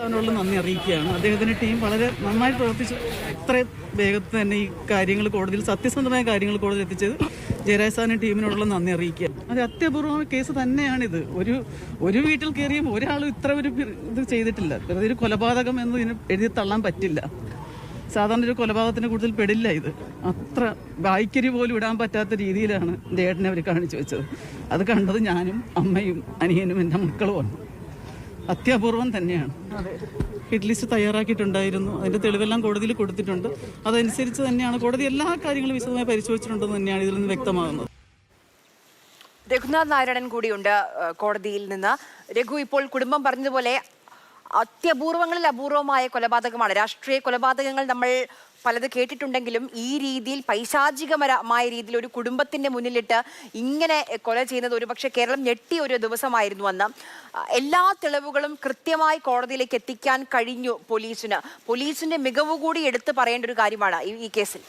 സാറിനോട് നന്ദി അറിയിക്കുകയാണ്. അദ്ദേഹത്തിൻ്റെ ടീം വളരെ നന്നായി പ്രവർത്തിച്ചു. ഇത്രയും വേഗത്തിൽ തന്നെ ഈ കാര്യങ്ങൾ കോടതിയിൽ സത്യസന്ധമായ കാര്യങ്ങൾ കോടതിയിൽ എത്തിച്ചത് ജയരാജ് സാറിൻ്റെ ടീമിനോടുള്ള നന്ദി അറിയിക്കുക. അത് അത്യപൂർവമായ കേസ് തന്നെയാണിത്. ഒരു വീട്ടിൽ കയറിയും ഒരാളും ഇത്ര ഒരു ഇത് ചെയ്തിട്ടില്ല. വെറുതെ ഒരു കൊലപാതകം എന്ന് ഇതിന് എഴുതി തള്ളാൻ പറ്റില്ല. സാധാരണ ഒരു കൊലപാതകത്തിന് കൂടുതൽ പെടില്ല ഇത്. അത്ര വായിക്കരി പോലും ഇടാൻ പറ്റാത്ത രീതിയിലാണ് ദേട്ടനെ അവർ കാണിച്ചു വെച്ചത്. അത് കണ്ടത് ഞാനും അമ്മയും അനിയനും എൻ്റെ മക്കളുമാണ്. അത്യപൂർവം തന്നെയാണ്. ഹിറ്റ് ലിസ്റ്റ് തയ്യാറാക്കിയിട്ടുണ്ടായിരുന്നു. അതിൻ്റെ തെളിവെല്ലാം കോടതിയിൽ കൊടുത്തിട്ടുണ്ട്. അതനുസരിച്ച് തന്നെയാണ് കോടതി എല്ലാ കാര്യങ്ങളും വിശദമായി പരിശോധിച്ചിട്ടുണ്ടെന്ന് തന്നെയാണ് ഇതിൽ നിന്ന് വ്യക്തമാകുന്നത്. രഘുനാഥ് നാരായണൻ കൂടിയുണ്ട് കോടതിയിൽ നിന്ന്. രഘു, ഇപ്പോൾ കുടുംബം പറഞ്ഞതുപോലെ അത്യപൂർവങ്ങളിൽ അപൂർവമായ കൊലപാതകമാണ്. രാഷ്ട്രീയ കൊലപാതകങ്ങൾ നമ്മൾ പലത് കേട്ടിട്ടുണ്ടെങ്കിലും ഈ രീതിയിൽ പൈശാചികമായ രീതിയിൽ ഒരു കുടുംബത്തിന്റെ മുന്നിലിട്ട് ഇങ്ങനെ കൊല ചെയ്യുന്നത് ഒരുപക്ഷെ കേരളം ഞെട്ടിയ ഒരു ദിവസമായിരുന്നു അന്ന്. എല്ലാ തെളിവുകളും കൃത്യമായി കോടതിയിലേക്ക് എത്തിക്കാൻ കഴിഞ്ഞു പോലീസിന്റെ മികവ് കൂടി എടുത്തു പറയേണ്ട ഒരു കാര്യമാണ് ഈ കേസിൽ.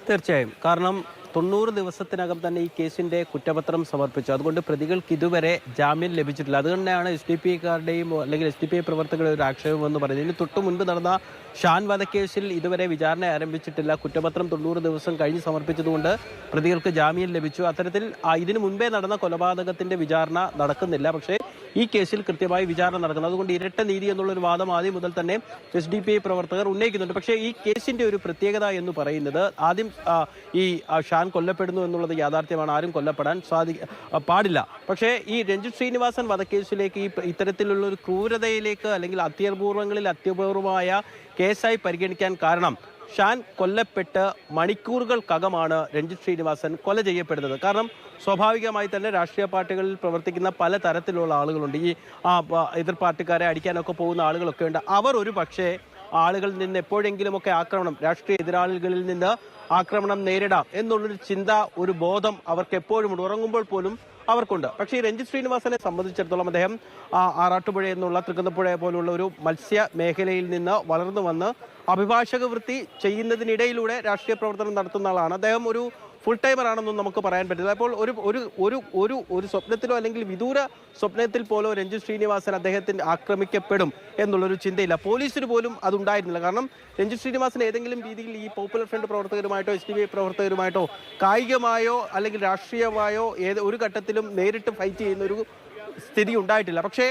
തീർച്ചയായും. കാരണം 90 ദിവസത്തിനകം തന്നെ ഈ കേസിന്റെ കുറ്റപത്രം സമർപ്പിച്ചു. അതുകൊണ്ട് പ്രതികൾക്ക് ഇതുവരെ ജാമ്യം ലഭിച്ചിട്ടില്ല. അതുകൊണ്ടാണ് SDPIക്കാരുടെയും അല്ലെങ്കിൽ SDPI പ്രവർത്തകരുടെ ഒരു ആക്ഷേപം എന്ന് പറയുന്നത്. ഇതിന് തൊട്ട് മുൻപ് നടന്ന ഷാൻ വധക്കേസിൽ ഇതുവരെ വിചാരണ ആരംഭിച്ചിട്ടില്ല. കുറ്റപത്രം 90 ദിവസം കഴിഞ്ഞ് സമർപ്പിച്ചതുകൊണ്ട് പ്രതികൾക്ക് ജാമ്യം ലഭിച്ചു. അത്തരത്തിൽ ഇതിനു മുൻപേ നടന്ന കൊലപാതകത്തിന്റെ വിചാരണ നടക്കുന്നില്ല. പക്ഷേ ഈ കേസിൽ കൃത്യമായി വിചാരണ നടക്കുന്നത്. അതുകൊണ്ട് ഇരട്ട നീതി എന്നുള്ളൊരു വാദം ആദ്യം മുതൽ തന്നെ SDPI പ്രവർത്തകർ ഉന്നയിക്കുന്നുണ്ട്. പക്ഷേ ഈ കേസിന്റെ ഒരു പ്രത്യേകത എന്ന് പറയുന്നത് ആദ്യം ഈ ഷാൻ കൊല്ലപ്പെടുന്നു എന്നുള്ളത് യാഥാർത്ഥ്യമാണ്. ആരും കൊല്ലപ്പെടാൻ പാടില്ല. പക്ഷേ ഈ രഞ്ജിത്ത് ശ്രീനിവാസൻ വധക്കേസിലേക്ക് ഇത്തരത്തിലുള്ള ഒരു ക്രൂരതയിലേക്ക് അല്ലെങ്കിൽ അത്യപൂർവമായ കേസായി പരിഗണിക്കാൻ കാരണം ഷാൻ കൊല്ലപ്പെട്ട് മണിക്കൂറുകൾക്കകമാണ് രഞ്ജിത്ത് ശ്രീനിവാസൻ കൊല ചെയ്യപ്പെടുന്നത്. കാരണം സ്വാഭാവികമായി തന്നെ രാഷ്ട്രീയ പാർട്ടികളിൽ പ്രവർത്തിക്കുന്ന പല തരത്തിലുള്ള ആളുകളുണ്ട്. ഈ എതിർ പാർട്ടിക്കാരെ അടിക്കാനൊക്കെ പോകുന്ന ആളുകളൊക്കെ ഉണ്ട്. അവർ ഒരു പക്ഷേ ആളുകളിൽ നിന്ന് എപ്പോഴെങ്കിലുമൊക്കെ രാഷ്ട്രീയ എതിരാളികളിൽ നിന്ന് ആക്രമണം നേരിടാം എന്നുള്ളൊരു ചിന്ത, ഒരു ബോധം അവർക്ക് എപ്പോഴും ഉണ്ട്. ഉറങ്ങുമ്പോൾ പോലും അവർക്കുണ്ട്. പക്ഷേ ഈ രഞ്ജിത്ത് ശ്രീനിവാസനെ സംബന്ധിച്ചിടത്തോളം അദ്ദേഹം ആറാട്ടുപുഴ എന്നുള്ള തൃക്കുന്നപ്പുഴ പോലുള്ള ഒരു മത്സ്യ മേഖലയിൽ നിന്ന് വളർന്നു വന്ന് അഭിഭാഷക വൃത്തി ചെയ്യുന്നതിനിടയിലൂടെ രാഷ്ട്രീയ പ്രവർത്തനം നടത്തുന്ന ആളാണ്. അദ്ദേഹം ഒരു ഫുൾ ടൈമർ ആണെന്നും നമുക്ക് പറയാൻ പറ്റില്ല. അപ്പോൾ ഒരു സ്വപ്നത്തിലോ അല്ലെങ്കിൽ വിദൂര സ്വപ്നത്തിൽ പോലോ രഞ്ജിത്ത് ശ്രീനിവാസൻ അദ്ദേഹത്തിന് ആക്രമിക്കപ്പെടും എന്നുള്ളൊരു ചിന്തയില്ല. പോലീസിന് പോലും അതുണ്ടായിരുന്നില്ല. കാരണം രഞ്ജിത്ത് ശ്രീനിവാസൻ ഏതെങ്കിലും രീതിയിൽ ഈ പോപ്പുലർ ഫ്രണ്ട് പ്രവർത്തകരുമായിട്ടോ SDPI പ്രവർത്തകരുമായിട്ടോ കായികമായോ അല്ലെങ്കിൽ രാഷ്ട്രീയമായോ ഒരു ഘട്ടത്തിലും നേരിട്ട് ഫൈറ്റ് ചെയ്യുന്ന ഒരു സ്ഥിതി ഉണ്ടായിട്ടില്ല. പക്ഷേ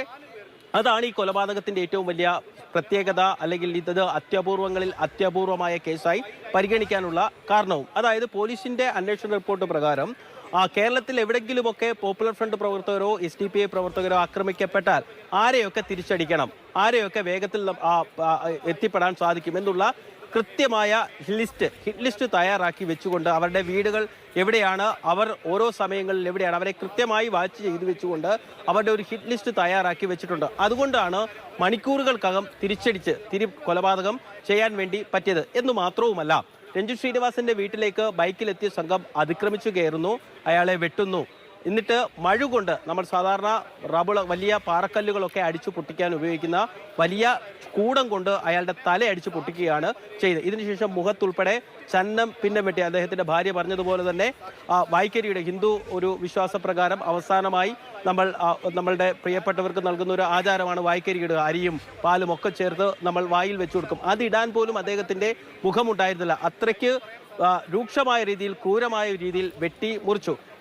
അതാണ് ഈ കൊലപാതകത്തിന്റെ ഏറ്റവും വലിയ പ്രത്യേകത, അല്ലെങ്കിൽ ഇത് അത്യപൂർവങ്ങളിൽ അത്യപൂർവമായ കേസായി പരിഗണിക്കാനുള്ള കാരണവും. അതായത് പോലീസിന്റെ അന്വേഷണ റിപ്പോർട്ട് പ്രകാരം കേരളത്തിൽ എവിടെയെങ്കിലുമൊക്കെ പോപ്പുലർ ഫ്രണ്ട് പ്രവർത്തകരോ SDPI പ്രവർത്തകരോ ആക്രമിക്കപ്പെട്ടാൽ ആരെയൊക്കെ തിരിച്ചടിക്കണം, ആരെയൊക്കെ വേഗത്തിൽ എത്തിപ്പെടാൻ സാധിക്കും എന്നുള്ള കൃത്യമായ ഹിറ്റ് ലിസ്റ്റ് തയ്യാറാക്കി വെച്ചുകൊണ്ട് അവരുടെ വീടുകൾ എവിടെയാണ്, അവർ ഓരോ സമയങ്ങളിൽ എവിടെയാണ്, അവരെ കൃത്യമായി വാച്ച് ചെയ്ത് വെച്ചുകൊണ്ട് അവരുടെ ഒരു ഹിറ്റ് ലിസ്റ്റ് തയ്യാറാക്കി വെച്ചിട്ടുണ്ട്. അതുകൊണ്ടാണ് മണിക്കൂറുകൾക്കകം കൊലപാതകം ചെയ്യാൻ വേണ്ടി പറ്റിയത് എന്ന് മാത്രവുമല്ല, രഞ്ജിത്ത് ശ്രീനിവാസന്റെ വീട്ടിലേക്ക് ബൈക്കിലെത്തിയ സംഘം അതിക്രമിച്ചു കയറുന്നു, അയാളെ വെട്ടുന്നു. എന്നിട്ട് മഴ കൊണ്ട് നമ്മൾ സാധാരണ വലിയ പാറക്കല്ലുകളൊക്കെ അടിച്ചു പൊട്ടിക്കാൻ ഉപയോഗിക്കുന്ന വലിയ കൂടം കൊണ്ട് അയാളുടെ തല അടിച്ചു പൊട്ടിക്കുകയാണ് ചെയ്തത്. ഇതിനുശേഷം മുഖത്തുൾപ്പെടെ ചന്നം പിന്നെ വെട്ടി. അദ്ദേഹത്തിന്റെ ഭാര്യ പറഞ്ഞതുപോലെ തന്നെ വായ്ക്കരിയുടെ ഹിന്ദു ഒരു വിശ്വാസപ്രകാരം അവസാനമായി നമ്മളുടെ പ്രിയപ്പെട്ടവർക്ക് നൽകുന്ന ഒരു ആചാരമാണ് വായ്ക്കരിയുടെ അരിയും പാലും ഒക്കെ ചേർത്ത് നമ്മൾ വായിൽ വെച്ചു കൊടുക്കും. അതിടാൻ പോലും അദ്ദേഹത്തിന്റെ മുഖമുണ്ടായിരുന്നില്ല. അത്രയ്ക്ക് രൂക്ഷമായ രീതിയിൽ, ക്രൂരമായ രീതിയിൽ വെട്ടി മുറിച്ചു.